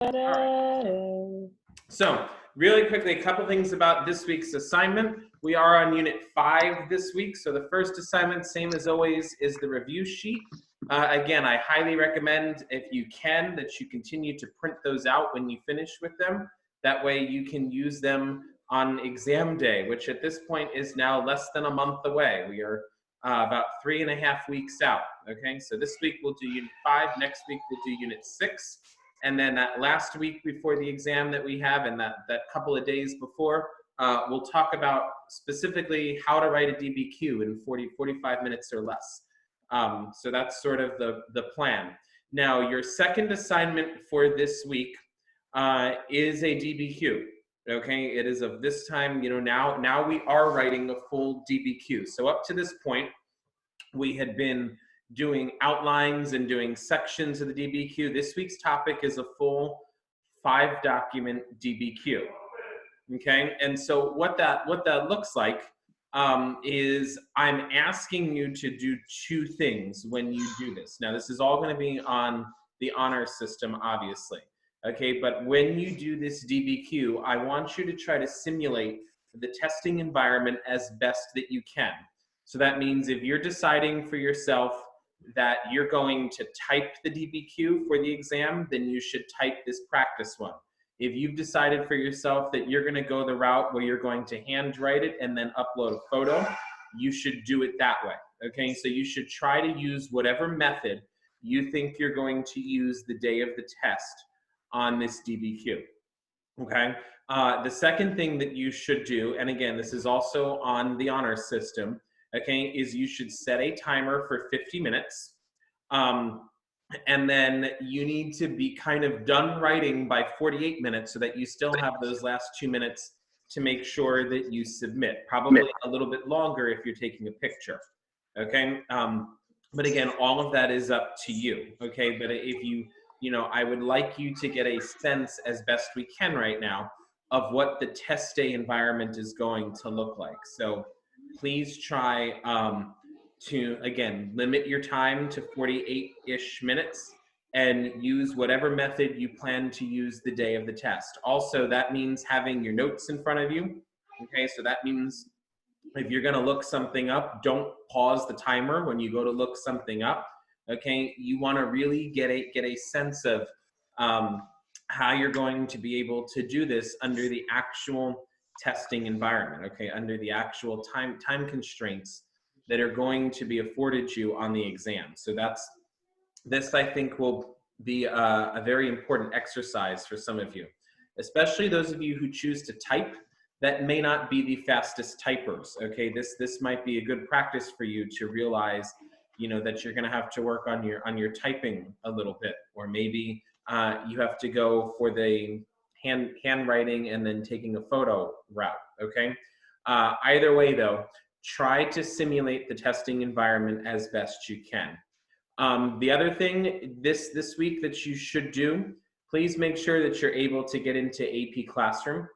All right. So really quickly, a couple things about this week's assignment. We are on Unit 5 this week. So the first assignment, same as always, is the review sheet. Again, I highly recommend, if you can, that you continue to print those out when you finish with them. That way you can use them on exam day, which at this point is now less than a month away. We are about 3.5 weeks out. Okay, so this week we'll do Unit 5. Next week we'll do Unit 6. And then that last week before the exam that we have, and that couple of days before, we'll talk about specifically how to write a DBQ in 45 minutes or less. So that's sort of the plan. Now, your second assignment for this week is a DBQ. Okay, it is of this time, now we are writing a full DBQ. So up to this point, we had been doing outlines and doing sections of the DBQ. This week's topic is a full 5-document DBQ. Okay, and so what that looks like is I'm asking you to do 2 things when you do this. Now, this is all going to be on the honor system, obviously. Okay, but when you do this DBQ, I want you to try to simulate the testing environment as best that you can. So that means if you're deciding for yourself that you're going to type the DBQ for the exam, then you should type this practice one. If you've decided for yourself that you're going to go the route where you're going to handwrite it and then upload a photo, you should do it that way. Okay, so you should try to use whatever method you think you're going to use the day of the test on this DBQ. Okay, the second thing that you should do, and again, this is also on the honor system, okay, is you should set a timer for 50 minutes. And then you need to be kind of done writing by 48 minutes so that you still have those last 2 minutes to make sure that you submit. Probably a little bit longer if you're taking a picture, okay? But again, all of that is up to you, okay? But if I would like you to get a sense as best we can right now of what the test day environment is going to look like. So please try to, again, limit your time to 48-ish minutes and use whatever method you plan to use the day of the test. Also, that means having your notes in front of you. Okay, so that means if you're gonna look something up, don't pause the timer when you go to look something up. Okay, you wanna really get a sense of how you're going to be able to do this under the actual testing environment, okay, under the actual time constraints that are going to be afforded you on the exam. So this I think will be a very important exercise for some of you, especially those of you who choose to type that may not be the fastest typers, okay? This might be a good practice for you to realize, that you're gonna have to work on your typing a little bit, or maybe you have to go for the handwriting and then taking a photo route, okay? Either way though, try to simulate the testing environment as best you can. The other thing this week that you should do, please make sure that you're able to get into AP Classroom.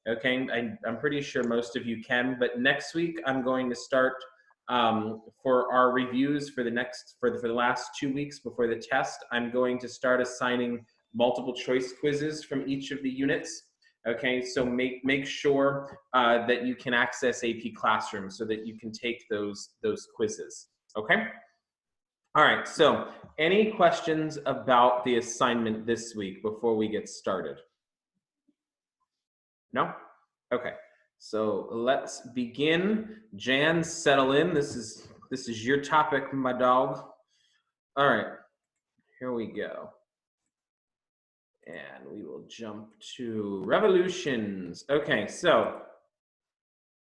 Okay, I'm pretty sure most of you can, but next week I'm going to start for our reviews for the last 2 weeks before the test. I'm going to start assigning multiple choice quizzes from each of the units. Okay, so make sure that you can access AP Classroom so that you can take those quizzes. Okay. All right. So, any questions about the assignment this week before we get started? No? Okay. So let's begin. Jan, settle in. This is your topic, my dog. All right. Here we go. And we will jump to revolutions. Okay, so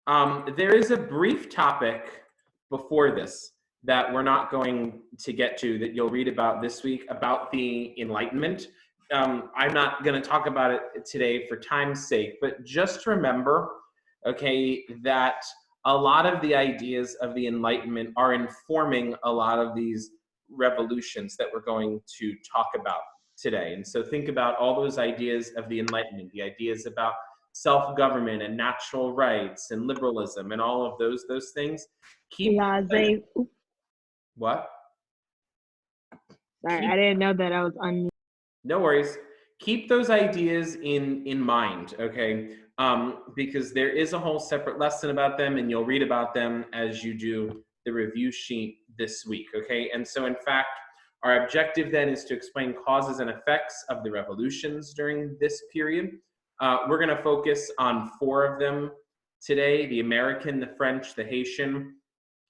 there is a brief topic before this that we're not going to get to that you'll read about this week about the Enlightenment. I'm not going to talk about it today for time's sake, but just remember, okay, that a lot of the ideas of the Enlightenment are informing a lot of these revolutions that we're going to talk about today. And so think about all those ideas of the Enlightenment, the ideas about self-government and natural rights and liberalism and all of those things. What? Sorry, I didn't know that I was on. No worries. keep those ideas in mind, okay? Because there is a whole separate lesson about them, and you'll read about them as you do the review sheet this week, okay? And so in fact, our objective then is to explain causes and effects of the revolutions during this period. We're gonna focus on 4 of them today: the American, the French, the Haitian,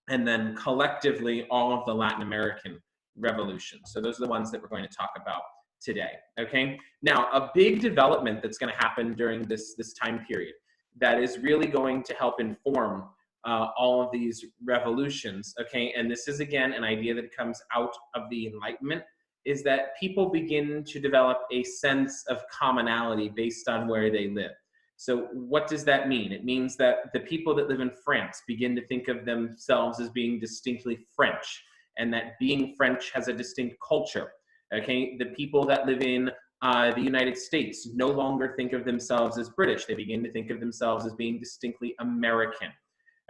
and then collectively all of the Latin American revolutions. So those are the ones that we're going to talk about today, okay? Now, a big development that's gonna happen during this time period that is really going to help inform all of these revolutions, okay? And this is, again, an idea that comes out of the Enlightenment, is that people begin to develop a sense of commonality based on where they live. So what does that mean? It means that the people that live in France begin to think of themselves as being distinctly French, and that being French has a distinct culture, okay? The people that live in the United States no longer think of themselves as British. They begin to think of themselves as being distinctly American,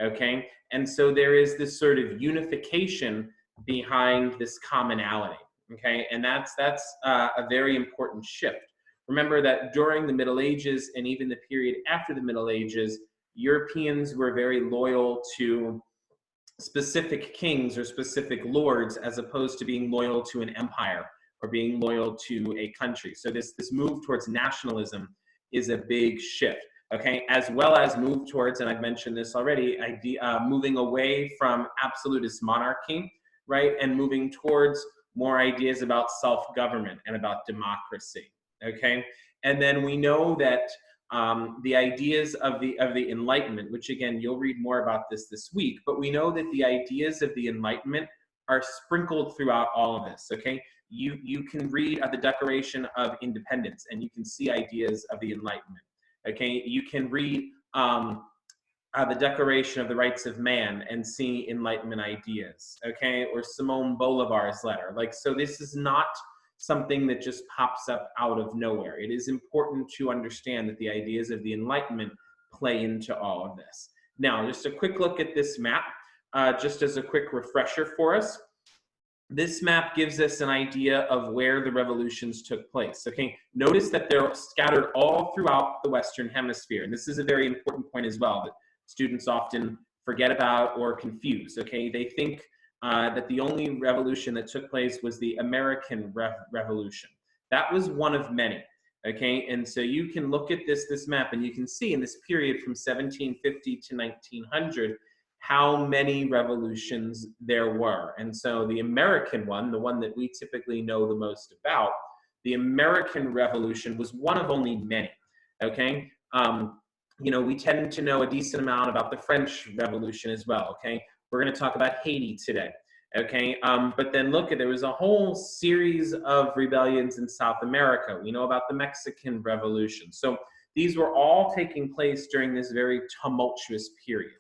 okay? And so there is this sort of unification behind this commonality, okay? And that's a very important shift. Remember that during the Middle Ages and even the period after the Middle Ages, Europeans were very loyal to specific kings or specific lords as opposed to being loyal to an empire or being loyal to a country. So this move towards nationalism is a big shift, okay? As well as move towards, and I've mentioned this already, moving away from absolutist monarchy, right? And moving towards more ideas about self-government and about democracy. Okay, and then we know that the ideas of the Enlightenment, which again you'll read more about this week, but we know that the ideas of the Enlightenment are sprinkled throughout all of this. Okay, you can read the Declaration of Independence and you can see ideas of the Enlightenment. Okay, you can read the Declaration of the Rights of Man and see Enlightenment ideas. Okay, or Simone Bolivar's letter. Like, so this is not something that just pops up out of nowhere. It is important to understand that the ideas of the Enlightenment play into all of this. Now, just a quick look at this map, just as a quick refresher for us. This map gives us an idea of where the revolutions took place, okay? Notice that they're scattered all throughout the Western Hemisphere, and this is a very important point as well that students often forget about or confuse, okay? They think that the only revolution that took place was the American Revolution. That was one of many, okay? And so you can look at this map and you can see in this period from 1750 to 1900 how many revolutions there were. And so the American one, the one that we typically know the most about, the American Revolution was one of only many, okay? You know, we tend to know a decent amount about the French Revolution as well, okay? We're going to talk about Haiti today, okay? But then look, there was a whole series of rebellions in South America. We know about the Mexican Revolution. So these were all taking place during this very tumultuous period,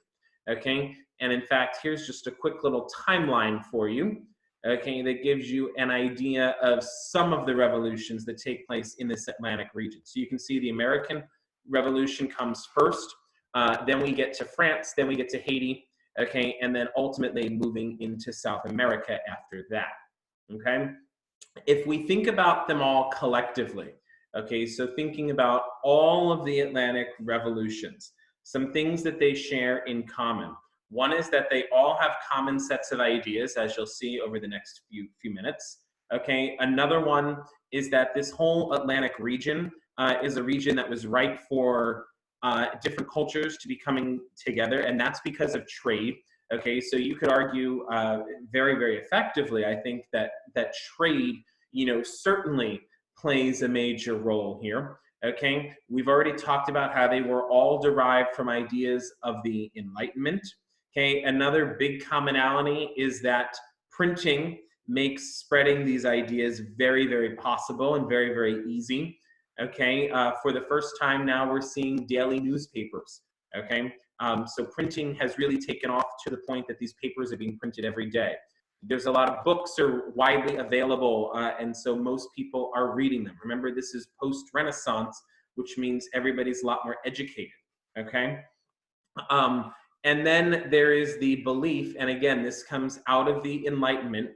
okay? And in fact, here's just a quick little timeline for you, okay, that gives you an idea of some of the revolutions that take place in this Atlantic region. So you can see the American Revolution comes first, then we get to France, then we get to Haiti, okay, and then ultimately moving into South America after that, okay? If we think about them all collectively, okay, so thinking about all of the Atlantic revolutions, some things that they share in common. One is that they all have common sets of ideas, as you'll see over the next few minutes, okay? Another one is that this whole Atlantic region is a region that was ripe for different cultures to be coming together, and that's because of trade. Okay, so you could argue very, very effectively, I think, that trade, you know, certainly plays a major role here. Okay, we've already talked about how they were all derived from ideas of the Enlightenment. Okay, another big commonality is that printing makes spreading these ideas very, very possible and very, very easy. Okay, for the first time now we're seeing daily newspapers, okay? So printing has really taken off to the point that these papers are being printed every day. There's a lot of books are widely available, and so most people are reading them. Remember, this is post-Renaissance, which means everybody's a lot more educated, okay? And then there is the belief, and again, this comes out of the Enlightenment,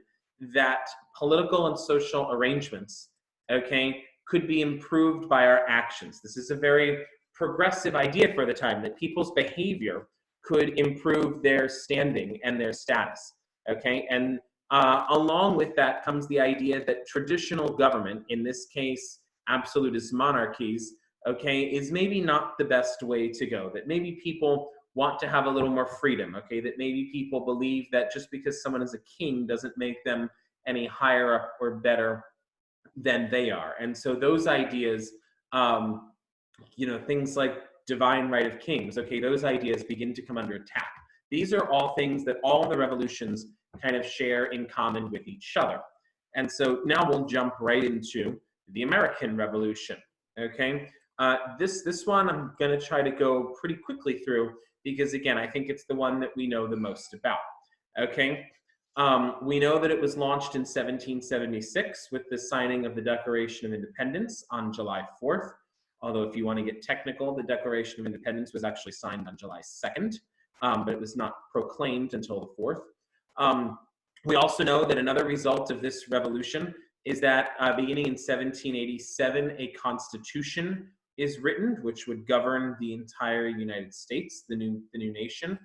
that political and social arrangements, okay, could be improved by our actions. This is a very progressive idea for the time, that people's behavior could improve their standing and their status, okay? And along with that comes the idea that traditional government, in this case, absolutist monarchies, okay, is maybe not the best way to go, that maybe people want to have a little more freedom, okay, that maybe people believe that just because someone is a king doesn't make them any higher up or better than they are. And so those ideas, you know, things like divine right of kings, okay, those ideas begin to come under attack. These are all things that all the revolutions kind of share in common with each other. And so now we'll jump right into the American Revolution, okay? This one I'm going to try to go pretty quickly through because, again, I think it's the one that we know the most about, okay? We know that it was launched in 1776 with the signing of the Declaration of Independence on July 4th. Although if you want to get technical, the Declaration of Independence was actually signed on July 2nd, but it was not proclaimed until the 4th. We also know that another result of this revolution is that beginning in 1787, a constitution is written, which would govern the entire United States, the new nation.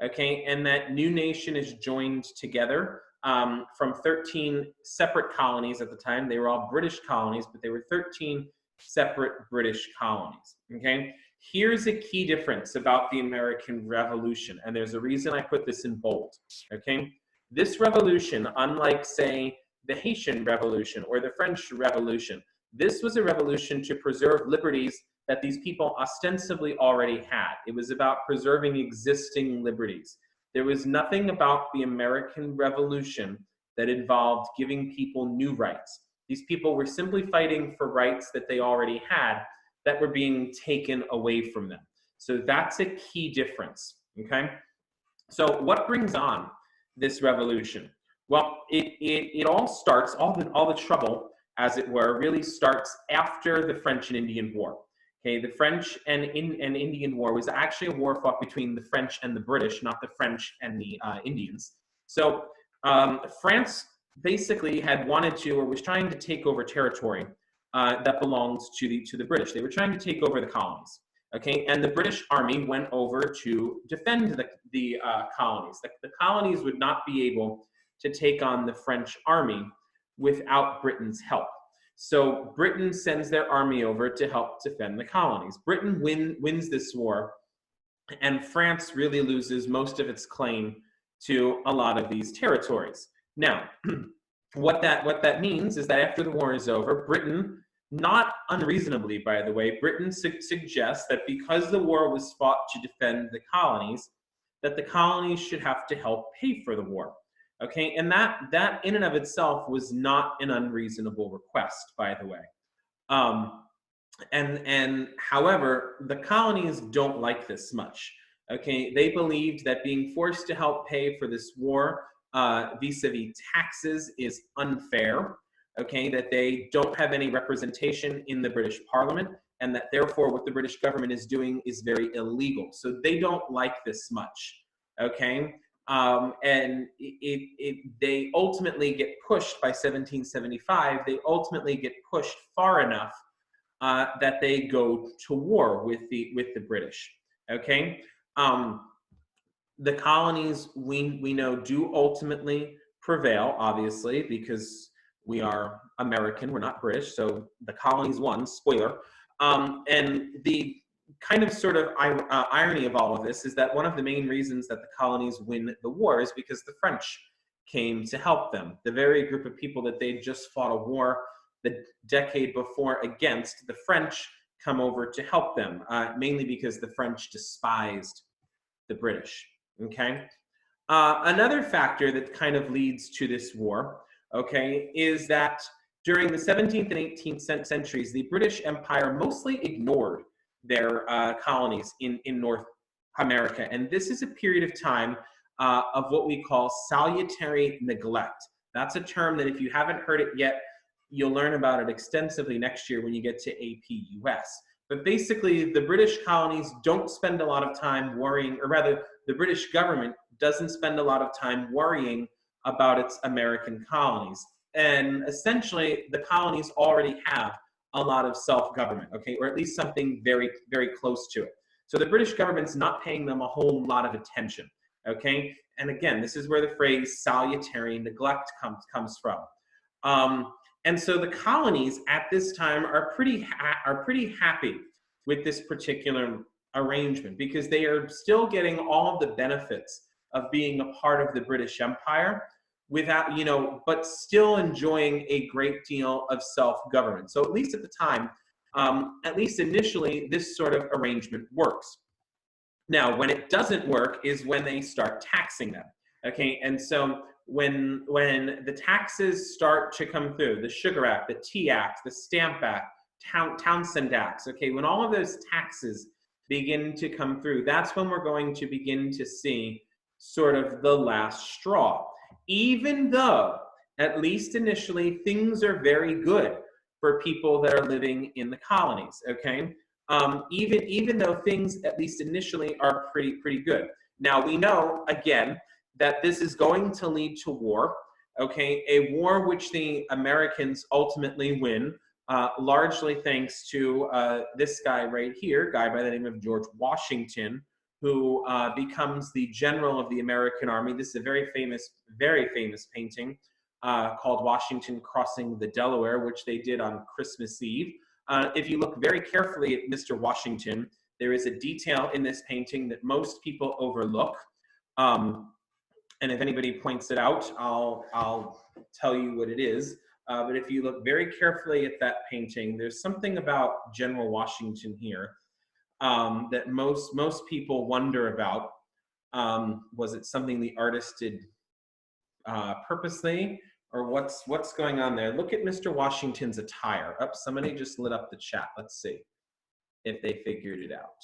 Okay, and that new nation is joined together from 13 separate colonies at the time. They were all British colonies, but they were 13 separate British colonies, okay? Here's a key difference about the American Revolution, and there's a reason I put this in bold, okay? This revolution, unlike, say, the Haitian Revolution or the French Revolution, this was a revolution to preserve liberties that these people ostensibly already had. It was about preserving existing liberties. There was nothing about the American Revolution that involved giving people new rights. These people were simply fighting for rights that they already had that were being taken away from them. So that's a key difference, okay? So what brings on this revolution? Well, it all starts, all the trouble, as it were, really starts after the French and Indian War. Okay, the French and Indian War was actually a war fought between the French and the British, not the French and the Indians. So France basically had wanted to, or was trying to take over territory that belongs to the British. They were trying to take over the colonies. Okay, and the British Army went over to defend the colonies. The colonies would not be able to take on the French army without Britain's help. So Britain sends their army over to help defend the colonies. Britain wins this war, and France really loses most of its claim to a lot of these territories. Now, what that means is that after the war is over, Britain, not unreasonably, by the way, Britain suggests that because the war was fought to defend the colonies, that the colonies should have to help pay for the war. Okay, and that in and of itself was not an unreasonable request, by the way. And however, the colonies don't like this much. Okay, they believed that being forced to help pay for this war vis-a-vis taxes is unfair. Okay, that they don't have any representation in the British Parliament, and that therefore what the British government is doing is very illegal. So they don't like this much. Okay. And they ultimately get pushed by 1775. They ultimately get pushed far enough that they go to war with the British. Okay, the colonies we know do ultimately prevail, obviously, because we are American, we're not British, so the colonies won. Spoiler. And the kind of sort of irony of all of this is that one of the main reasons that the colonies win the war is because the French came to help them. The very group of people that they just fought a war the decade before against, the French come over to help them, mainly because the French despised the British, okay? Another factor that kind of leads to this war, okay, is that during the 17th and 18th centuries, the British Empire mostly ignored their colonies in North America. And this is a period of time of what we call salutary neglect. That's a term that if you haven't heard it yet, you'll learn about it extensively next year when you get to AP US. But basically, the British colonies don't spend a lot of time worrying, or rather, the British government doesn't spend a lot of time worrying about its American colonies. And essentially, the colonies already have a lot of self-government, okay, or at least something very, very close to it. So the British government's not paying them a whole lot of attention, okay? And again, this is where the phrase salutary neglect comes from. And so the colonies at this time are pretty happy with this particular arrangement because they are still getting all of the benefits of being a part of the British Empire without, but still enjoying a great deal of self-government. So at least at the time, at least initially, this sort of arrangement works. Now, when it doesn't work is when they start taxing them, okay? And so when the taxes start to come through, the Sugar Act, the Tea Act, the Stamp Act, Townshend Acts, okay, when all of those taxes begin to come through, that's when we're going to begin to see sort of the last straw. Even though, at least initially, things are very good for people that are living in the colonies, okay? Even though things, at least initially, are pretty good. Now, we know, again, that this is going to lead to war, okay? A war which the Americans ultimately win, largely thanks to this guy right here, guy by the name of George Washington, who becomes the general of the American Army. This is a very famous painting called Washington Crossing the Delaware, which they did on Christmas Eve. If you look very carefully at Mr. Washington, there is a detail in this painting that most people overlook. And if anybody points it out, I'll tell you what it is. But if you look very carefully at that painting, there's something about General Washington here that most people wonder about. Was it something the artist did purposely, or what's going on there? Look at Mr. Washington's attire. Somebody just lit up the chat. Let's see if they figured it out.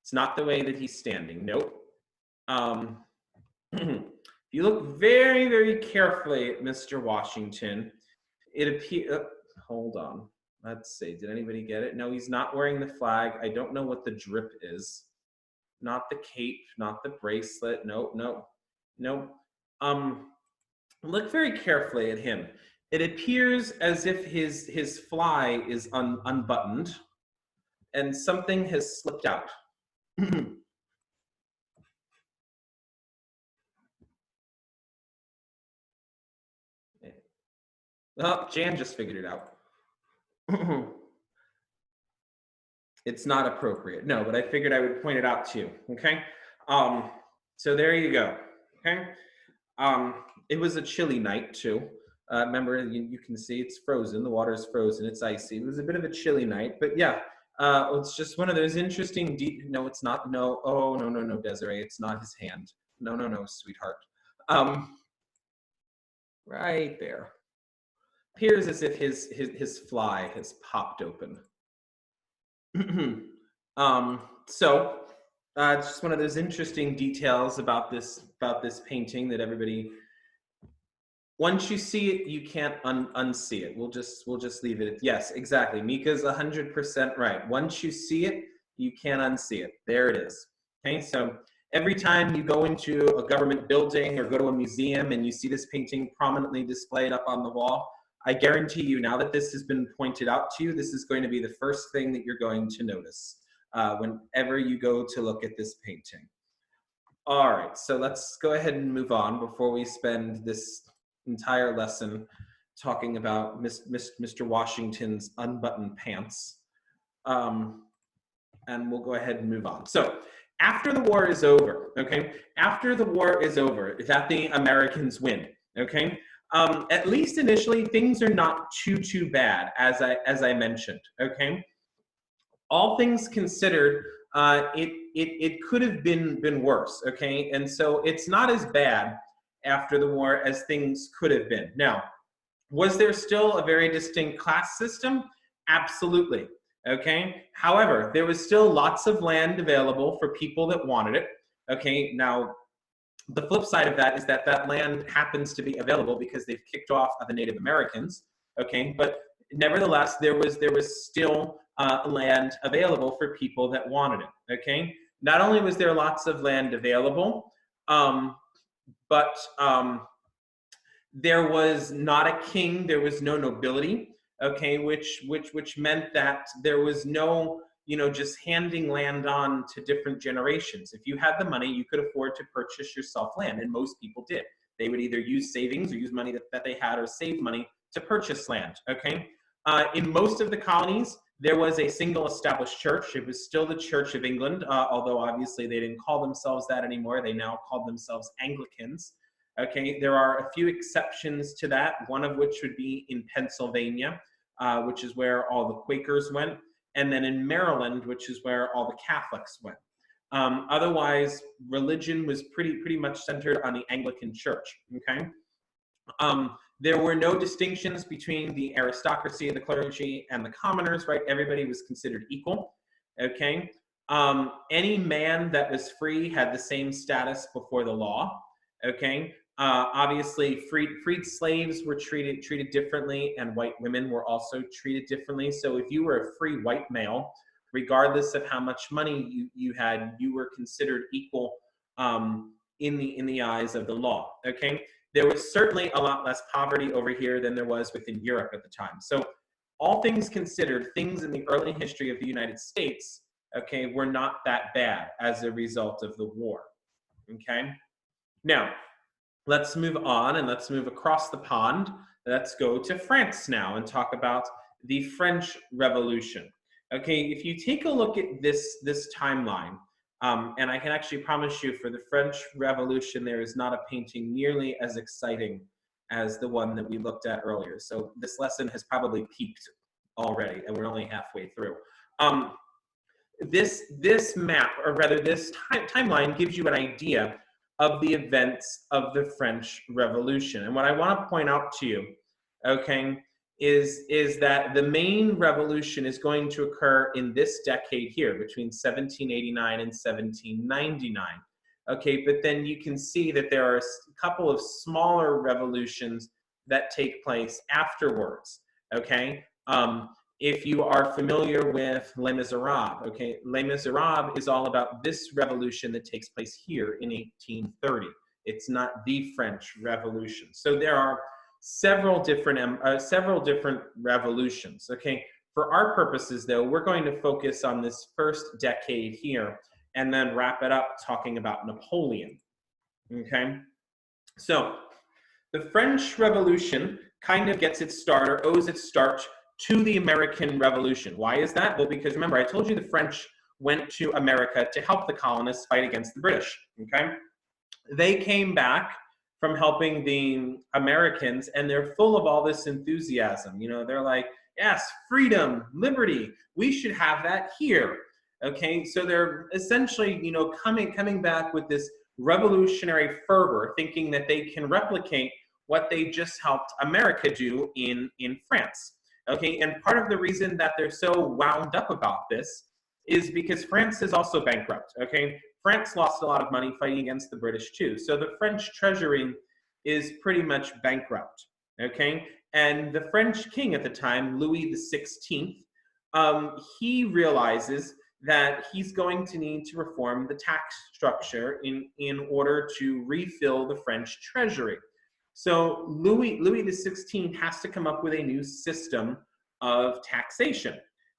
It's not the way that he's standing. Nope. If you look very, very carefully at Mr. Washington, it appears. Hold on. Let's see. Did anybody get it? No, he's not wearing the flag. I don't know what the drip is. Not the cape, not the bracelet. Nope. Look very carefully at him. It appears as if his fly is unbuttoned and something has slipped out. Oh, Jan just figured it out. It's not appropriate. No, but I figured I would point it out to you, okay? So there you go, okay? It was a chilly night too. Remember, you can see it's frozen. The water is frozen. It's icy. It was a bit of a chilly night, but yeah, it's just one of those interesting. No, it's not. No. Oh no, Desiree. It's not his hand. No, sweetheart. Right there. Appears as if his fly has popped open. So it's just one of those interesting details about this painting that everybody. Once you see it, you can't unsee it. We'll just leave it. Yes, exactly. Mika's 100% right. Once you see it, you can't unsee it. There it is. Okay, so every time you go into a government building or go to a museum and you see this painting prominently displayed up on the wall, I guarantee you, now that this has been pointed out to you, this is going to be the first thing that you're going to notice whenever you go to look at this painting. All right, so let's go ahead and move on before we spend this entire lesson talking about Mr. Washington's unbuttoned pants. And we'll go ahead and move on. So after the war is over, okay? After the war is over, that the Americans win, okay? At least initially, things are not too bad, as I mentioned, okay? All things considered, it could have been worse, okay? And so it's not as bad after the war as things could have been. Now, was there still a very distinct class system? Absolutely, okay? However, there was still lots of land available for people that wanted it, okay? Now, the flip side of that is that land happens to be available because they've kicked off the Native Americans, okay? But nevertheless, there was still land available for people that wanted it, okay? Not only was there lots of land available, but there was not a king, there was no nobility, okay, which meant that there was no, just handing land on to different generations. If you had the money, you could afford to purchase yourself land, and most people did. They would either use savings or use money that they had or save money to purchase land, okay? In most of the colonies, there was a single established church. It was still the Church of England, although obviously they didn't call themselves that anymore. They now called themselves Anglicans. Okay, there are a few exceptions to that, one of which would be in Pennsylvania, which is where all the Quakers went, and then in Maryland, which is where all the Catholics went. Otherwise, religion was pretty much centered on the Anglican Church, okay? There were no distinctions between the aristocracy of the clergy and the commoners, right? Everybody was considered equal, okay? Any man that was free had the same status before the law, okay? Obviously, freed slaves were treated differently, and white women were also treated differently. So if you were a free white male, regardless of how much money you had, you were considered equal in the eyes of the law, okay? There was certainly a lot less poverty over here than there was within Europe at the time. So all things considered, things in the early history of the United States, okay, were not that bad as a result of the war, okay? Now, let's move on and let's move across the pond. Let's go to France now and talk about the French Revolution. Okay, if you take a look at this timeline, and I can actually promise you for the French Revolution, there is not a painting nearly as exciting as the one that we looked at earlier. So this lesson has probably peaked already, and we're only halfway through. This map, or rather this timeline, gives you an idea of the events of the French Revolution. And what I want to point out to you, okay, is that the main revolution is going to occur in this decade here, between 1789 and 1799. Okay, but then you can see that there are a couple of smaller revolutions that take place afterwards, okay? If you are familiar with Les Miserables, okay, Les Miserables is all about this revolution that takes place here in 1830. It's not the French Revolution. So there are several different revolutions, okay? For our purposes, though, we're going to focus on this first decade here and then wrap it up talking about Napoleon, okay? So the French Revolution kind of gets its start, or owes its start, to the American Revolution. Why is that? Well, because remember, I told you the French went to America to help the colonists fight against the British, okay? They came back from helping the Americans, and they're full of all this enthusiasm. You know, they're like, yes, freedom, liberty, we should have that here, okay? So they're essentially, you know, coming back with this revolutionary fervor, thinking that they can replicate what they just helped America do in France. Okay, and part of the reason that they're so wound up about this is because France is also bankrupt, okay? France lost a lot of money fighting against the British too. So the French treasury is pretty much bankrupt, okay? And the French king at the time, Louis XVI, he realizes that he's going to need to reform the tax structure in order to refill the French treasury. So Louis XVI has to come up with a new system of taxation,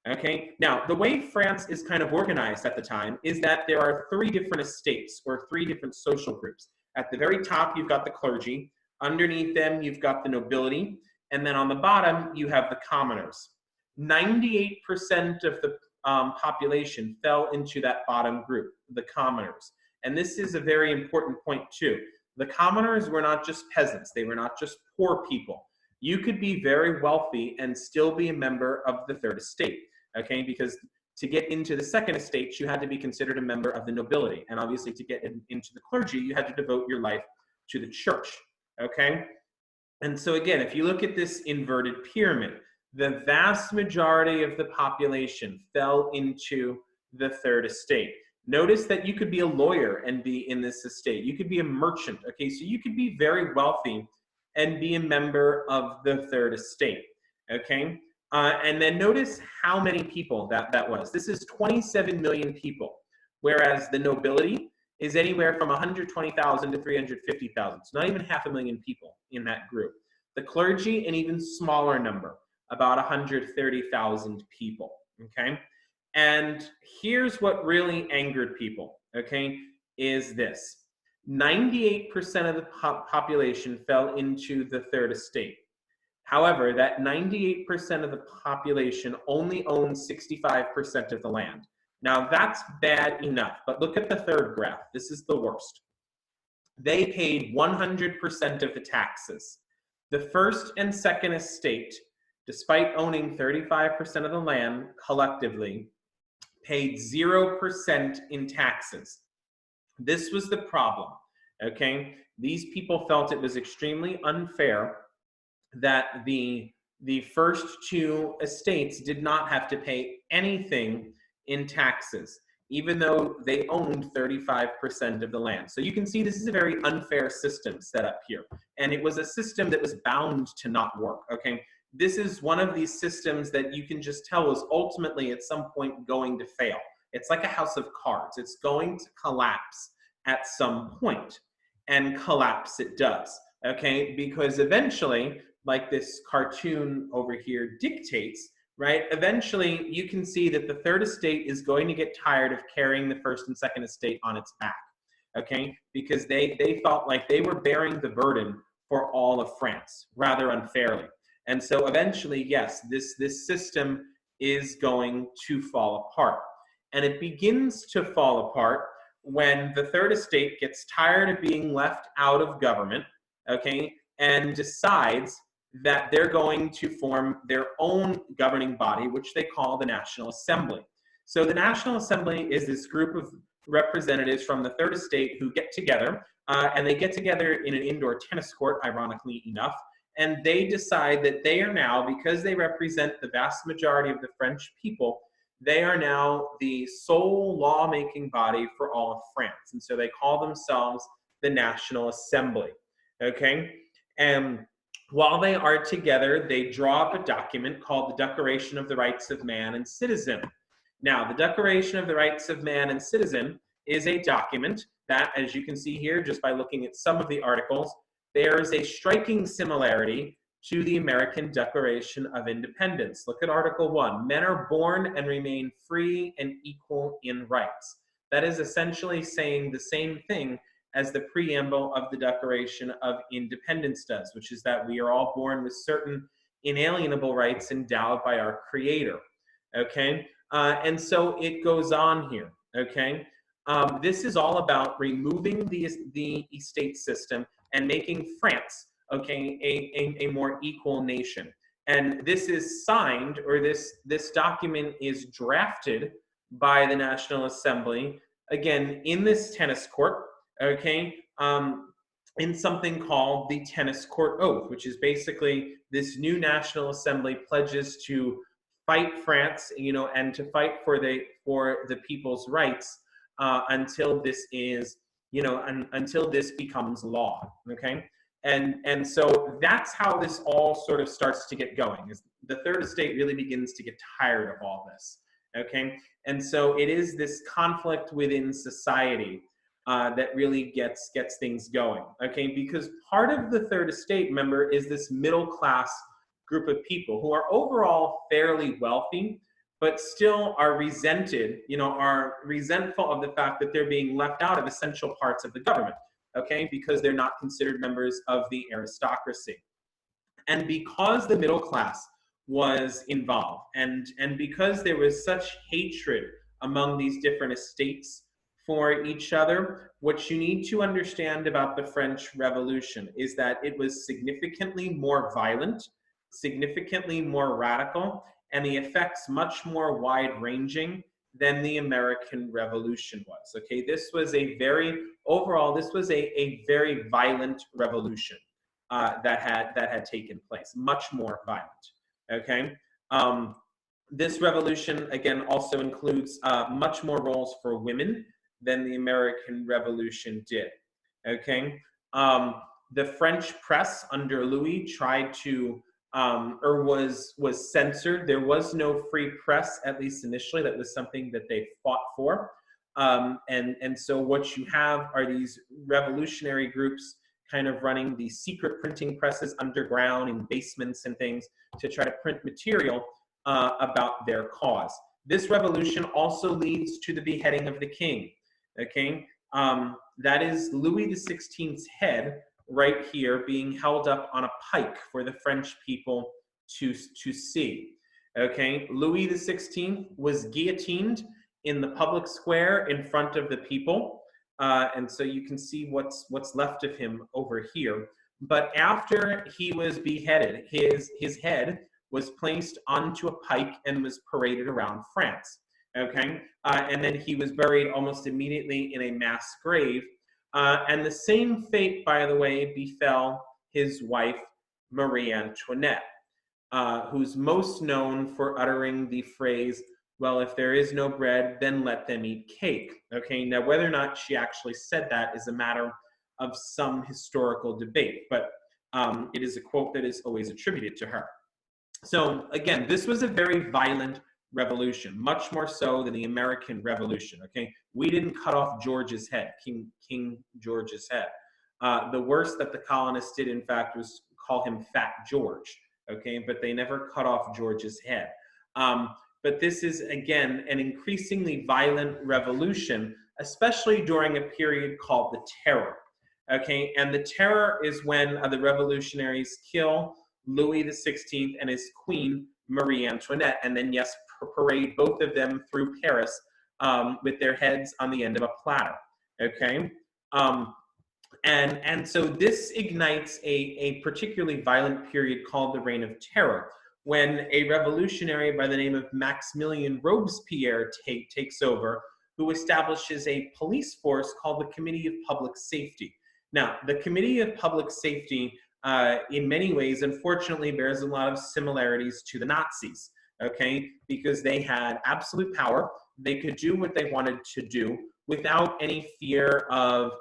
okay? Now, the way France is kind of organized at the time is that there are 3 different estates, or 3 different social groups. At the very top, you've got the clergy. Underneath them, you've got the nobility. And then on the bottom, you have the commoners. 98% of the population fell into that bottom group, the commoners. And this is a very important point too. The commoners were not just peasants. They were not just poor people. You could be very wealthy and still be a member of the third estate, okay? Because to get into the second estate, you had to be considered a member of the nobility. And obviously to get into the clergy, you had to devote your life to the church, okay? And so again, if you look at this inverted pyramid, the vast majority of the population fell into the third estate. Notice that you could be a lawyer and be in this estate. You could be a merchant, okay? So you could be very wealthy and be a member of the third estate, okay? And then notice how many people that was. This is 27 million people, whereas the nobility is anywhere from 120,000 to 350,000. So not even 500,000 people in that group. The clergy, an even smaller number, about 130,000 people, okay? And here's what really angered people, okay, is this. 98% of the population fell into the third estate. However, that 98% of the population only owns 65% of the land. Now, that's bad enough, but look at the third graph. This is the worst. They paid 100% of the taxes. The first and second estate, despite owning 35% of the land collectively, paid 0% in taxes. This was the problem, okay? These people felt it was extremely unfair that the first two estates did not have to pay anything in taxes, even though they owned 35% of the land. So you can see this is a very unfair system set up here. And it was a system that was bound to not work, okay? This is one of these systems that you can just tell is ultimately at some point going to fail. It's like a house of cards. It's going to collapse at some point, and collapse it does, okay? Because eventually, like this cartoon over here dictates, right? Eventually, you can see that the third estate is going to get tired of carrying the first and second estate on its back, okay? Because they felt like they were bearing the burden for all of France rather unfairly. And so eventually, yes, this system is going to fall apart. And it begins to fall apart when the third estate gets tired of being left out of government, okay, and decides that they're going to form their own governing body, which they call the National Assembly. So the National Assembly is this group of representatives from the third estate who get together, and they get together in an indoor tennis court, ironically enough, and they decide that they are now, because they represent the vast majority of the French people, they are now the sole lawmaking body for all of France. And so they call themselves the National Assembly, okay? And while they are together, they draw up a document called the Declaration of the Rights of Man and Citizen. Now, the Declaration of the Rights of Man and Citizen is a document that, as you can see here, just by looking at some of the articles, there is a striking similarity to the American Declaration of Independence. Look at Article 1. Men are born and remain free and equal in rights. That is essentially saying the same thing as the preamble of the Declaration of Independence does, which is that we are all born with certain inalienable rights endowed by our Creator, okay? And so it goes on here, okay? This is all about removing the estate system and making France, okay, a more equal nation. And this is signed, or this document is drafted by the National Assembly, again, in this tennis court, okay, in something called the Tennis Court Oath, which is basically this new National Assembly pledges to fight France, you know, and to fight for the people's rights until this is, you know, until this becomes law, okay? And so that's how this all sort of starts to get going, is the third estate really begins to get tired of all this, okay? And so it is this conflict within society that really gets things going, okay? Because part of the third estate, remember, is this middle class group of people who are overall fairly wealthy, but still are resented, you know, are resentful of the fact that they're being left out of essential parts of the government, okay? Because they're not considered members of the aristocracy. And because the middle class was involved, and because there was such hatred among these different estates for each other, what you need to understand about the French Revolution is that it was significantly more violent, significantly more radical, and the effects much more wide-ranging than the American Revolution was, okay? This was a very, overall, this was a very violent revolution that had taken place, much more violent, okay? This revolution, again, also includes much more roles for women than the American Revolution did, okay? The French press under Louis tried to, or was censored. There was no free press, at least initially. That was something that they fought for. And so what you have are these revolutionary groups kind of running the secret printing presses underground in basements and things to try to print material about their cause. This revolution also leads to the beheading of the king. Okay, that is Louis XVI's head right here being held up on a pike for the French people to see. Okay, Louis XVI was guillotined in the public square in front of the people. And so you can see what's left of him over here. But after he was beheaded, his head was placed onto a pike and was paraded around France. Okay, and then he was buried almost immediately in a mass grave. And the same fate, by the way, befell his wife, Marie Antoinette, who's most known for uttering the phrase, well, if there is no bread, then let them eat cake. Okay, now whether or not she actually said that is a matter of some historical debate, but it is a quote that is always attributed to her. So again, this was a very violent revolution, much more so than the American Revolution. Okay, we didn't cut off George's head, King George's head. The worst that the colonists did, in fact, was call him Fat George. Okay, but they never cut off George's head. But this is, again, an increasingly violent revolution, especially during a period called the Terror. Okay, and the Terror is when the revolutionaries kill Louis XVI and his queen, Marie Antoinette, and then, yes, parade both of them through Paris with their heads on the end of a platter. Okay, and so this ignites a particularly violent period called the Reign of Terror, when a revolutionary by the name of Maximilien Robespierre takes over, who establishes a police force called the Committee of Public Safety. Now, the Committee of Public Safety, in many ways, unfortunately, bears a lot of similarities to the Nazis, okay? Because they had absolute power. They could do what they wanted to do without any fear of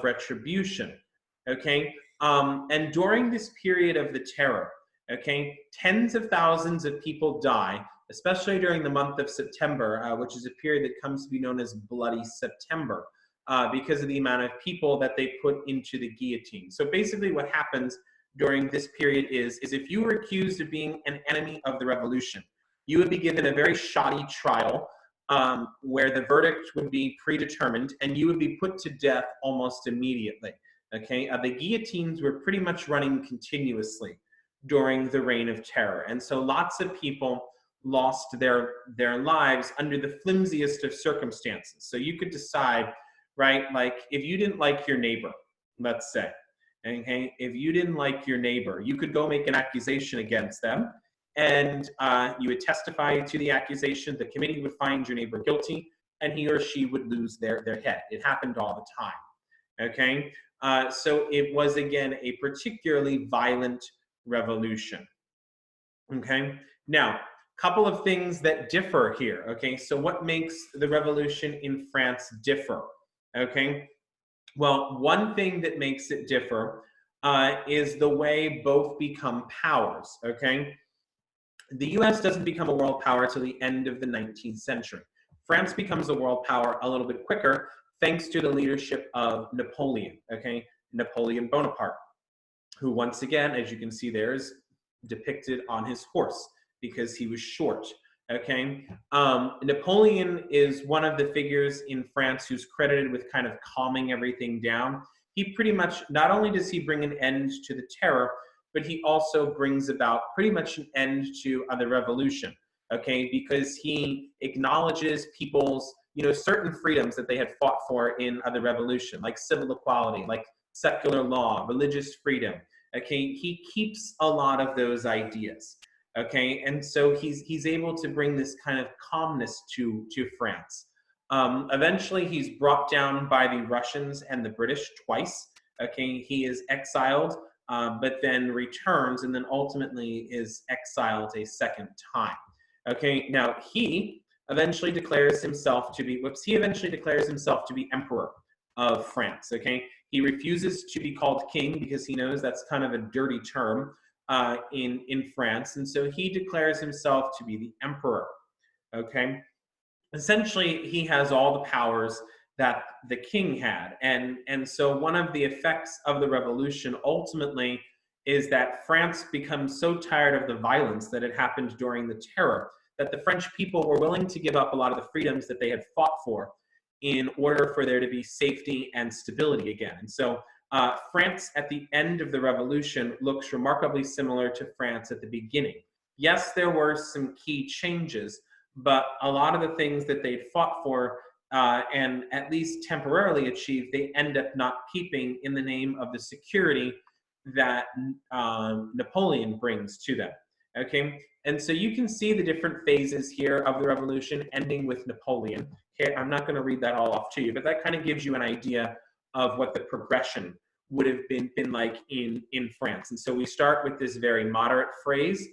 retribution, okay? And during this period of the Terror, okay, tens of thousands of people die, especially during the month of September, which is a period that comes to be known as Bloody September, because of the amount of people that they put into the guillotine. So basically what happens during this period is if you were accused of being an enemy of the revolution, you would be given a very shoddy trial where the verdict would be predetermined and you would be put to death almost immediately. Okay, the guillotines were pretty much running continuously during the Reign of Terror. And so lots of people lost their lives under the flimsiest of circumstances. So you could decide, right, like if you didn't like your neighbor, let's say, okay, if you didn't like your neighbor, you could go make an accusation against them and you would testify to the accusation. The committee would find your neighbor guilty and he or she would lose their head. It happened all the time, okay? So it was, again, a particularly violent revolution, okay? Now, a couple of things that differ here, okay? So what makes the revolution in France differ, okay? Well, one thing that makes it differ is the way both become powers, okay? The US doesn't become a world power till the end of the 19th century. France becomes a world power a little bit quicker, thanks to the leadership of Napoleon, okay? Napoleon Bonaparte, who once again, as you can see there, is depicted on his horse because he was short, okay? Napoleon is one of the figures in France who's credited with kind of calming everything down. He pretty much, not only does he bring an end to the Terror, but he also brings about pretty much an end to the revolution, okay? Because he acknowledges people's, certain freedoms that they had fought for in the revolution, like civil equality, like secular law, religious freedom, okay? He keeps a lot of those ideas, okay? And so he's able to bring this kind of calmness to France. Eventually, he's brought down by the Russians and the British twice, okay? He is exiled, but then returns and then ultimately is exiled a second time, okay? Now, he eventually declares himself to be, emperor of France, okay? He refuses to be called king because he knows that's kind of a dirty term in France, and so he declares himself to be the emperor, okay? Essentially, he has all the powers that the king had. And so one of the effects of the revolution ultimately is that France becomes so tired of the violence that had happened during the Terror that the French people were willing to give up a lot of the freedoms that they had fought for in order for there to be safety and stability again. And so France at the end of the revolution looks remarkably similar to France at the beginning. Yes, there were some key changes, but a lot of the things that they'd fought for and at least temporarily achieved, they end up not keeping in the name of the security that Napoleon brings to them. Okay, and so you can see the different phases here of the revolution ending with Napoleon. Okay, I'm not going to read that all off to you, but that kind of gives you an idea of what the progression would have been like in France. And so we start with this very moderate phrase.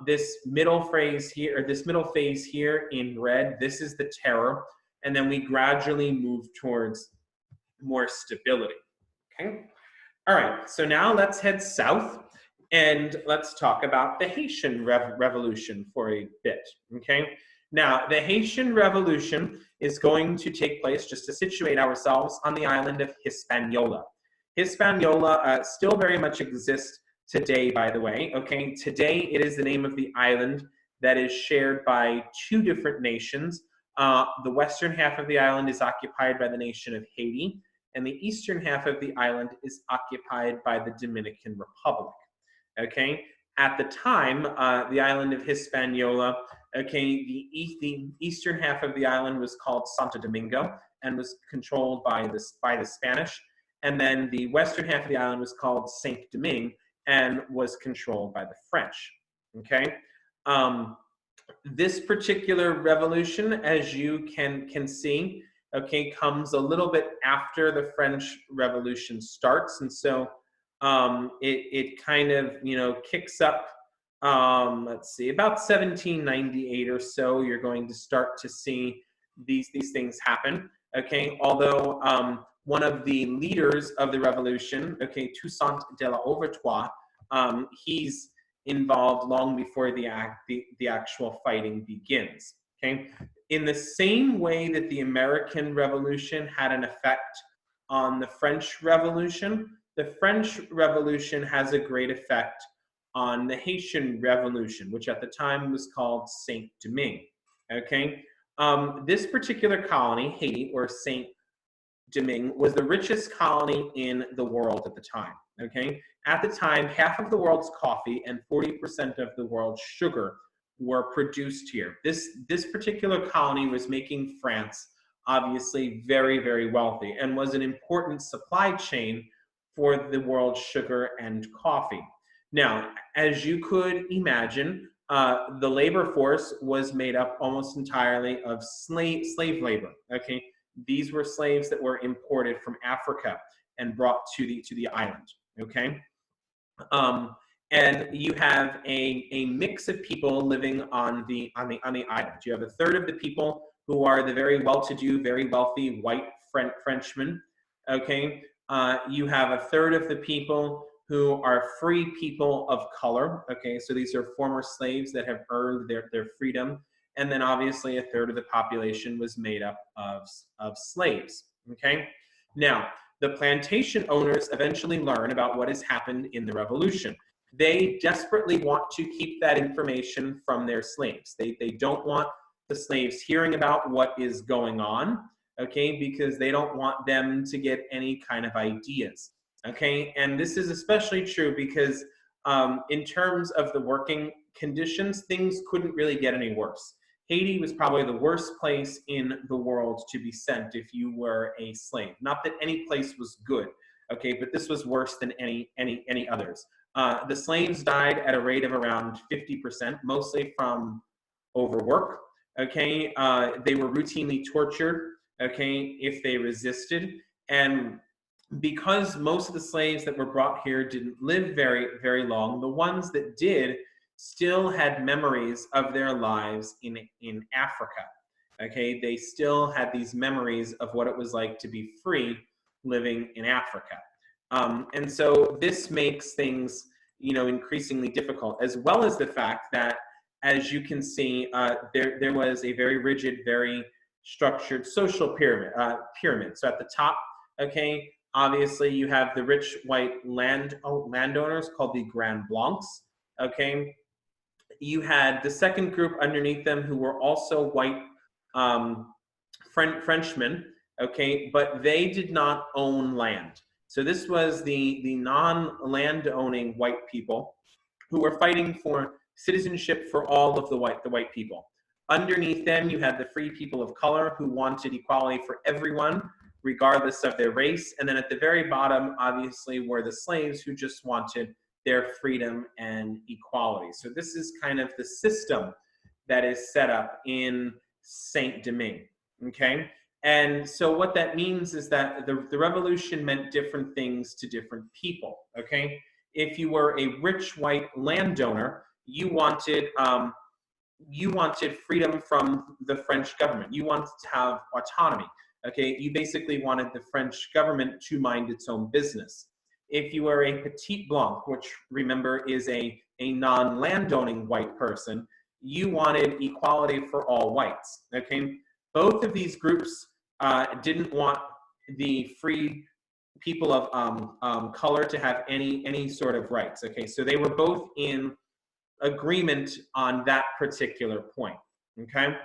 This middle phrase here, or this middle phase here in red, this is the Terror. And then we gradually move towards more stability. Okay. All right, so now let's head south and let's talk about the Haitian Revolution for a bit, okay? Now, the Haitian Revolution is going to take place, just to situate ourselves, on the island of Hispaniola. Hispaniola still very much exists today, by the way, okay? Today, it is the name of the island that is shared by two different nations. The western half of the island is occupied by the nation of Haiti, and the eastern half of the island is occupied by the Dominican Republic, okay? At the time, the island of Hispaniola, okay, the eastern half of the island was called Santo Domingo and was controlled by the Spanish, and then the western half of the island was called Saint-Domingue and was controlled by the French, okay? This particular revolution, as you can see, okay, comes a little bit after the French Revolution starts, and so it kind of, you know, kicks up. Let's see, about 1798 or so, you're going to start to see these things happen. Okay, although one of the leaders of the revolution, okay, Toussaint de la Louverture, he's involved long before the actual fighting begins. Okay. In the same way that the American Revolution had an effect on the French Revolution, the French Revolution has a great effect on the Haitian Revolution, which at the time was called Saint-Domingue, okay? This particular colony, Haiti, or Saint-Domingue, was the richest colony in the world at the time, okay? At the time, half of the world's coffee and 40% of the world's sugar were produced here. This particular colony was making France obviously very, very wealthy and was an important supply chain for the world's sugar and coffee. Now, as you could imagine, the labor force was made up almost entirely of slave labor, okay? These were slaves that were imported from Africa and brought to the island, okay? And you have a mix of people living on the island. You have a third of the people who are the very well-to-do, very wealthy white Frenchmen. Okay, you have a third of the people who are free people of color. Okay, so these are former slaves that have earned their freedom, and then obviously a third of the population was made up of slaves. Okay, now the plantation owners eventually learn about what has happened in the revolution. They desperately want to keep that information from their slaves. They don't want the slaves hearing about what is going on, okay, because they don't want them to get any kind of ideas, okay? And this is especially true because in terms of the working conditions, things couldn't really get any worse. Haiti was probably the worst place in the world to be sent if you were a slave. Not that any place was good, okay, but this was worse than any others. The slaves died at a rate of around 50%, mostly from overwork, okay? They were routinely tortured, okay, if they resisted. And because most of the slaves that were brought here didn't live very, very long, the ones that did still had memories of their lives in Africa, okay? They still had these memories of what it was like to be free living in Africa. And so this makes things, you know, increasingly difficult, as well as the fact that, as you can see, there was a very rigid, very structured social pyramid. So at the top, okay, obviously you have the rich white landowners called the Grand Blancs, okay. You had the second group underneath them who were also white Frenchmen, okay, but they did not own land. So this was the non-land-owning white people who were fighting for citizenship for all of the white people. Underneath them, you had the free people of color who wanted equality for everyone, regardless of their race. And then at the very bottom, obviously, were the slaves who just wanted their freedom and equality. So this is kind of the system that is set up in Saint-Domingue, okay? And so what that means is that the revolution meant different things to different people, okay? If you were a rich white landowner, you wanted freedom from the French government. You wanted to have autonomy, okay? You basically wanted the French government to mind its own business. If you were a petit blanc, which remember is a non-landowning white person, you wanted equality for all whites, okay? Both of these groups didn't want the free people of color to have any sort of rights, okay? So they were both in agreement on that particular point, okay?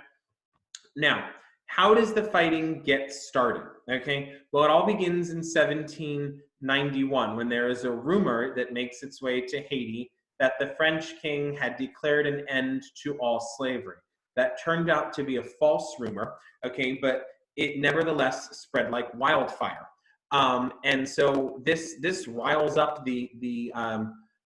Now, how does the fighting get started, okay? Well, it all begins in 1791 when there is a rumor that makes its way to Haiti that the French king had declared an end to all slavery. That turned out to be a false rumor, okay, but it nevertheless spread like wildfire. And so this riles up the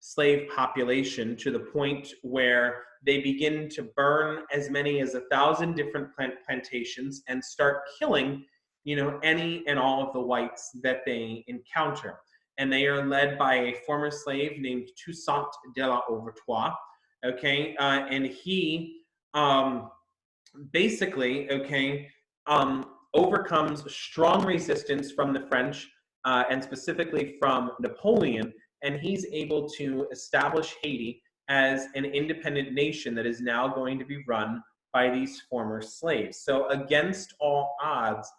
slave population to the point where they begin to burn as many as 1,000 different plantations and start killing, you know, any and all of the whites that they encounter. And they are led by a former slave named Toussaint de l'Ouverture, okay, and he basically, okay, overcomes strong resistance from the French and specifically from Napoleon, and he's able to establish Haiti as an independent nation that is now going to be run by these former slaves. So against all odds,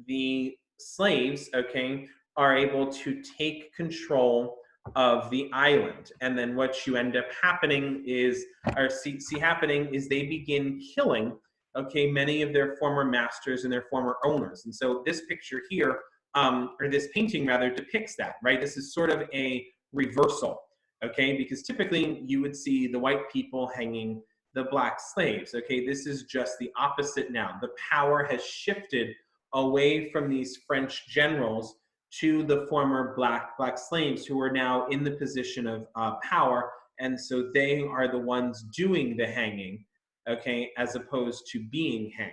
the slaves, okay, are able to take control of the island. And then what you end up happening is, or see happening is they begin killing, okay, many of their former masters and their former owners. And so this picture here, or this painting rather, depicts that, right? This is sort of a reversal, okay? Because typically you would see the white people hanging the black slaves, okay? This is just the opposite now. The power has shifted away from these French generals to the former black slaves who are now in the position of power, and so they are the ones doing the hanging, okay, as opposed to being hanged,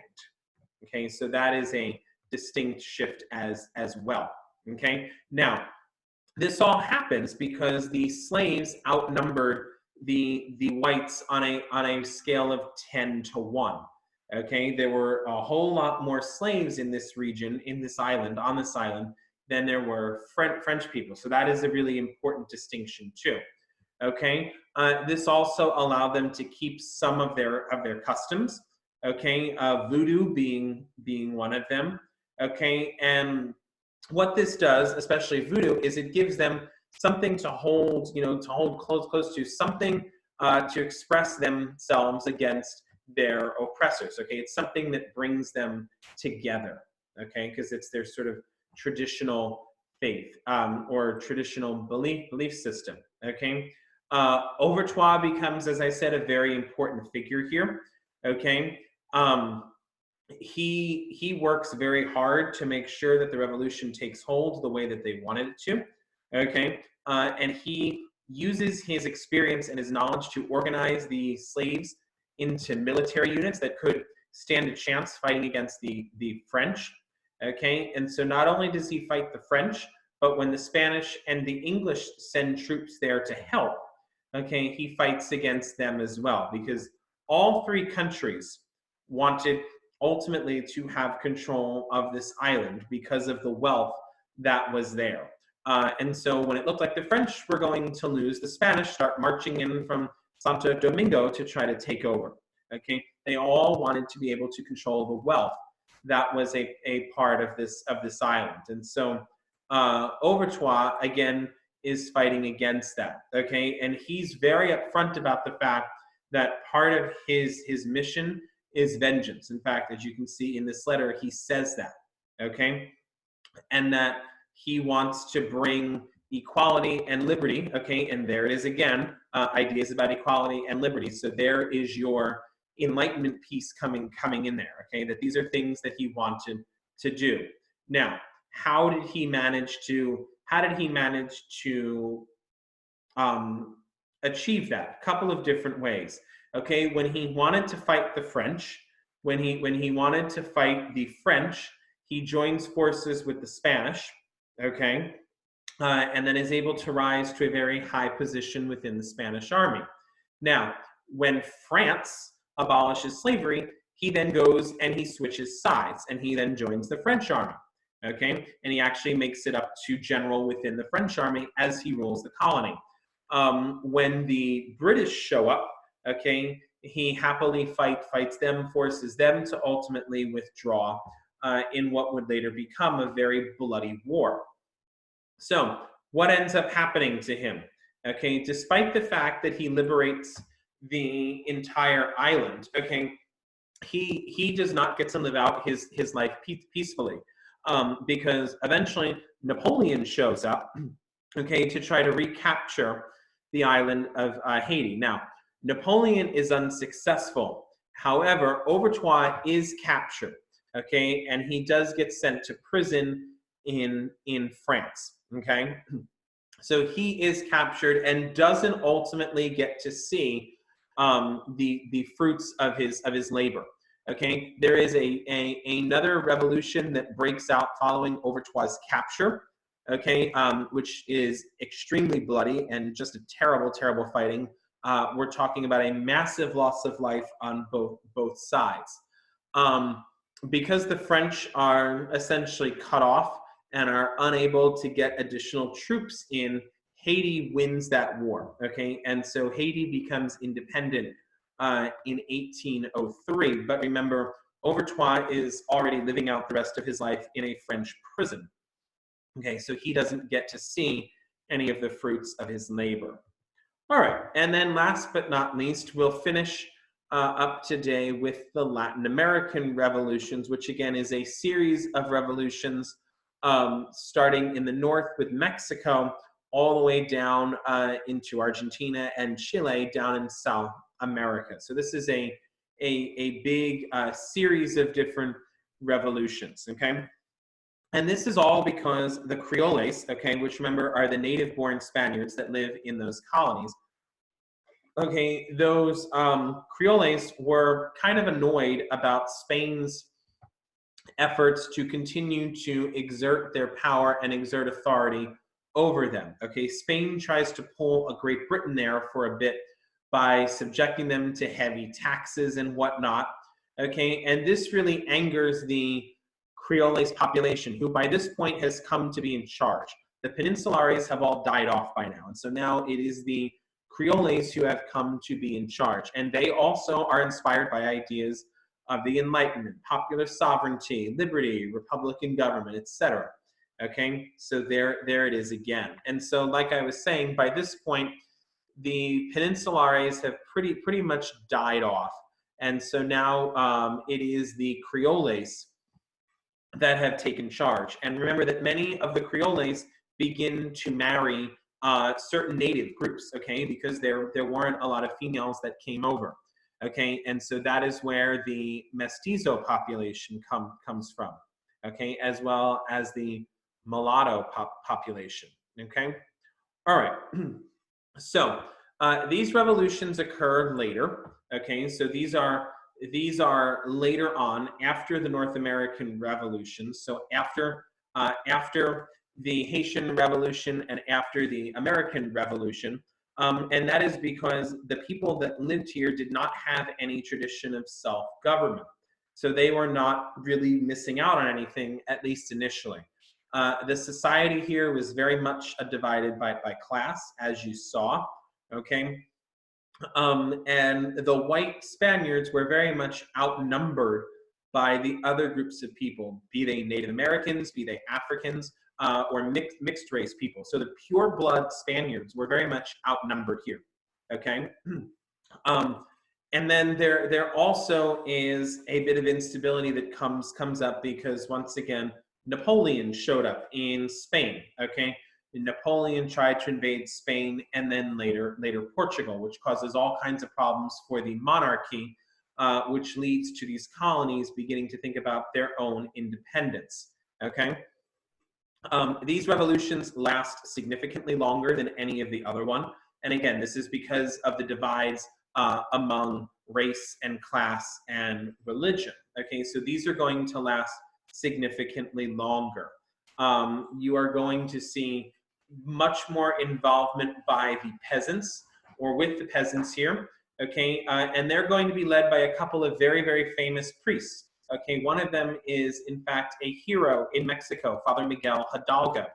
okay? So that is a distinct shift as well, okay? Now, this all happens because the slaves outnumbered the whites on a scale of 10 to 1, okay? There were a whole lot more slaves in this region, in this island, on this island, than there were French people. So that is a really important distinction too, okay? This also allowed them to keep some of their customs, okay? Voodoo being one of them, okay? And what this does, especially voodoo, is it gives them something to hold, you know, to hold close to, something to express themselves against their oppressors, okay? It's something that brings them together, okay? Because it's their sort of traditional faith or traditional belief system, okay? Overtoire becomes, as I said, a very important figure here, okay? He works very hard to make sure that the revolution takes hold the way that they wanted it to, okay? And he uses his experience and his knowledge to organize the slaves into military units that could stand a chance fighting against the French, okay? And so not only does he fight the French, but when the Spanish and the English send troops there to help, okay, he fights against them as well, because all three countries wanted ultimately to have control of this island because of the wealth that was there. And so when it looked like the French were going to lose, the Spanish start marching in from Santo Domingo to try to take over, okay? They all wanted to be able to control the wealth that was a part of this island. And so Overtois again is fighting against that. Okay, and he's very upfront about the fact that part of his mission is vengeance. In fact, as you can see in this letter, he says that. Okay, and that he wants to bring equality and liberty. Okay, and there it is again, ideas about equality and liberty. So there is your Enlightenment piece coming in there. Okay, that these are things that he wanted to do. Now, how did he manage to achieve that? A couple of different ways. Okay, when he wanted to fight the French, when he wanted to fight the French, he joins forces with the Spanish. Okay, and then is able to rise to a very high position within the Spanish army. Now, when France abolishes slavery, he then goes and he switches sides, and he then joins the French army. Okay, and he actually makes it up to general within the French army as he rules the colony. When the British show up, okay, he happily fights them, forces them to ultimately withdraw in what would later become a very bloody war. So what ends up happening to him? Okay, despite the fact that he liberates the entire island, okay, he does not get to live out his life peacefully, because eventually Napoleon shows up, okay, to try to recapture the island of Haiti. Now, Napoleon is unsuccessful. However, Overtois is captured, okay, and he does get sent to prison in France. Okay, so he is captured and doesn't ultimately get to see the fruits of his labor. Okay, there is another revolution that breaks out following Overtois' capture. Okay, which is extremely bloody and just a terrible fighting. We're talking about a massive loss of life on both sides, because the French are essentially cut off and are unable to get additional troops in. Haiti wins that war, okay? And so Haiti becomes independent in 1803. But remember, Overtois is already living out the rest of his life in a French prison. Okay, so he doesn't get to see any of the fruits of his labor. All right, and then last but not least, we'll finish up today with the Latin American revolutions, which again is a series of revolutions starting in the north with Mexico, all the way down into Argentina and Chile, down in South America. So this is a big series of different revolutions, okay? And this is all because the Creoles, okay, which remember are the native-born Spaniards that live in those colonies, okay, those Creoles were kind of annoyed about Spain's efforts to continue to exert their power and exert authority over them. Okay, Spain tries to pull a Great Britain there for a bit by subjecting them to heavy taxes and whatnot. Okay, and this really angers the Creoles population, who by this point has come to be in charge. The Peninsulares have all died off by now, and so now it is the Creoles who have come to be in charge, and they also are inspired by ideas of the Enlightenment, popular sovereignty, liberty, republican government, etc. Okay, so there it is again. And so, like I was saying, by this point, the Peninsulares have pretty much died off, and so now it is the Creoles that have taken charge. And remember that many of the Creoles begin to marry certain native groups, okay, because there weren't a lot of females that came over. Okay, and so that is where the mestizo population comes from, okay, as well as the mulatto population, okay? All right, so these revolutions occurred later, okay, so these are later on after the North American Revolution, so after the Haitian Revolution and after the American Revolution. And that is because the people that lived here did not have any tradition of self-government. So they were not really missing out on anything, at least initially. The society here was very much divided by class, as you saw, okay? And the white Spaniards were very much outnumbered by the other groups of people, be they Native Americans, be they Africans, or mixed race people. So the pure blood Spaniards were very much outnumbered here, okay? And then there also is a bit of instability that comes up because, once again, Napoleon showed up in Spain, okay? Napoleon tried to invade Spain and then later Portugal, which causes all kinds of problems for the monarchy, which leads to these colonies beginning to think about their own independence, okay? These revolutions last significantly longer than any of the other one. And again, this is because of the divides among race and class and religion. Okay, so these are going to last significantly longer. You are going to see much more involvement by the peasants, or with the peasants here, okay, and they're going to be led by a couple of very, very famous priests. Okay, one of them is, in fact, a hero in Mexico, Father Miguel Hidalgo.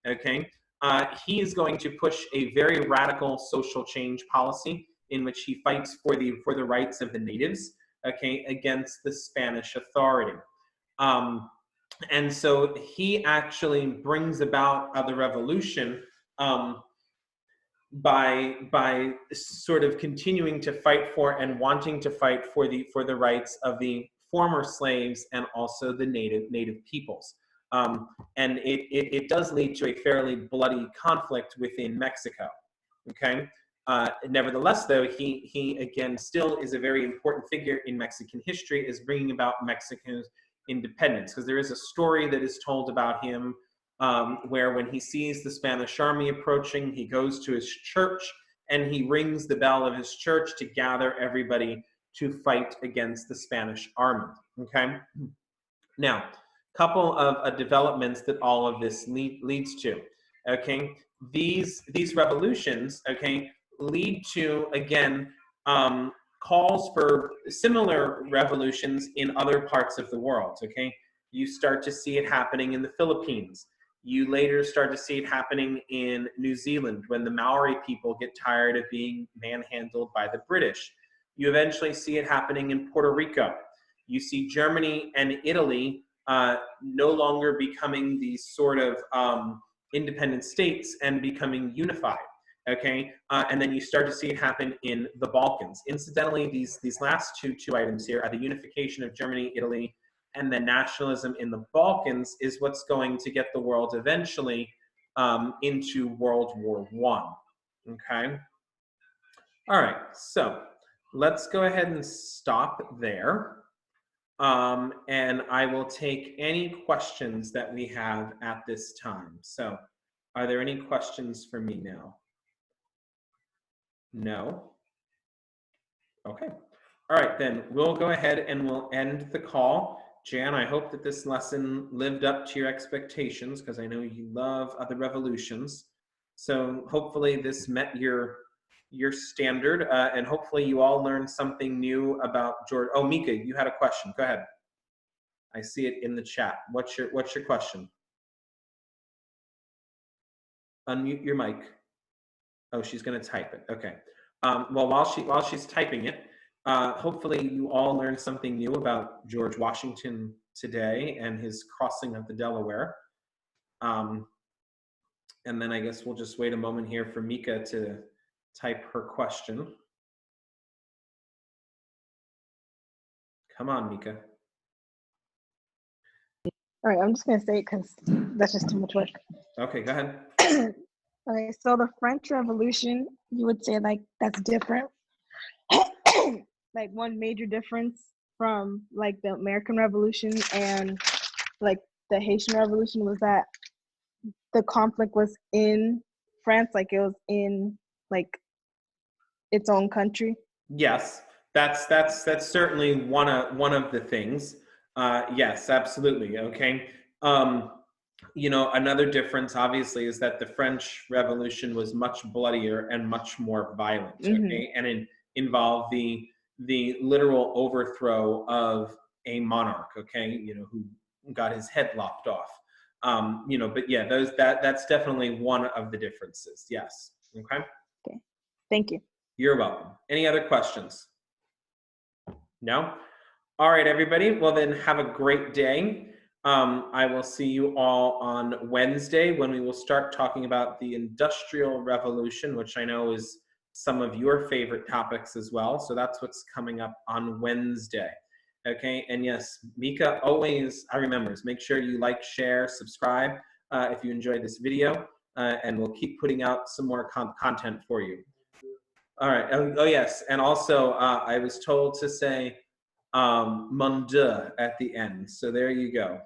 Okay, he is going to push a very radical social change policy in which he fights for the rights of the natives, okay, against the Spanish authority. And so he actually brings about the revolution by sort of continuing to fight for and wanting to fight for the rights of the former slaves and also the native peoples. And it does lead to a fairly bloody conflict within Mexico. Okay. Nevertheless, though, he again still is a very important figure in Mexican history, is bringing about Mexico's independence, because there is a story that is told about him where when he sees the Spanish army approaching, he goes to his church and he rings the bell of his church to gather everybody to fight against the Spanish army. Okay. Now, a couple of developments that all of this leads to. Okay, these revolutions, okay, lead to, again, calls for similar revolutions in other parts of the world. Okay, you start to see it happening in the Philippines. You later start to see it happening in New Zealand when the Maori people get tired of being manhandled by the British. You eventually see it happening in Puerto Rico. You see Germany and Italy no longer becoming these sort of independent states and becoming unified. Okay, and then you start to see it happen in the Balkans. Incidentally, these last two items here are the unification of Germany, Italy, and the nationalism in the Balkans is what's going to get the world eventually into World War I. Okay. All right, so let's go ahead and stop there. And I will take any questions that we have at this time. So are there any questions for me now? No? Okay. All right, then we'll go ahead and we'll end the call. Jan, I hope that this lesson lived up to your expectations, because I know you love other revolutions. So hopefully this met your standard, and hopefully you all learned something new about George. Oh, Mika, you had a question. Go ahead. I see it in the chat. What's your question? Unmute your mic. Oh, she's going to type it. Okay. Well, while she's typing it, hopefully you all learned something new about George Washington today and his crossing of the Delaware. And then I guess we'll just wait a moment here for Mika to type her question. Come on, Mika. All right, I'm just going to say it because that's just too much work. Okay, go ahead. Okay, so the French Revolution, you would say like that's different. Like one major difference from like the American Revolution and like the Haitian Revolution was that the conflict was in France, like it was in like its own country. Yes, that's certainly one of the things. Yes, absolutely. Okay. You know, another difference, obviously, is that the French Revolution was much bloodier and much more violent. Okay, and it involved the literal overthrow of a monarch. Okay, you know, who got his head lopped off. You know, but yeah, that's definitely one of the differences. Yes. Okay. Okay. Thank you. You're welcome. Any other questions? No? All right, everybody. Well, then have a great day. I will see you all on Wednesday when we will start talking about the Industrial Revolution, which I know is some of your favorite topics as well. So that's what's coming up on Wednesday. Okay, and yes, Mika always remembers, make sure you like, share, subscribe if you enjoyed this video, and we'll keep putting out some more content for you. All right, oh yes, and also I was told to say monde at the end. So there you go.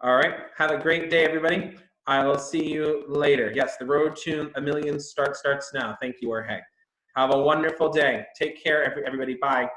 All right. Have a great day, everybody. I will see you later. Yes, the road to a million starts now. Thank you, Jorge. Have a wonderful day. Take care, everybody. Bye.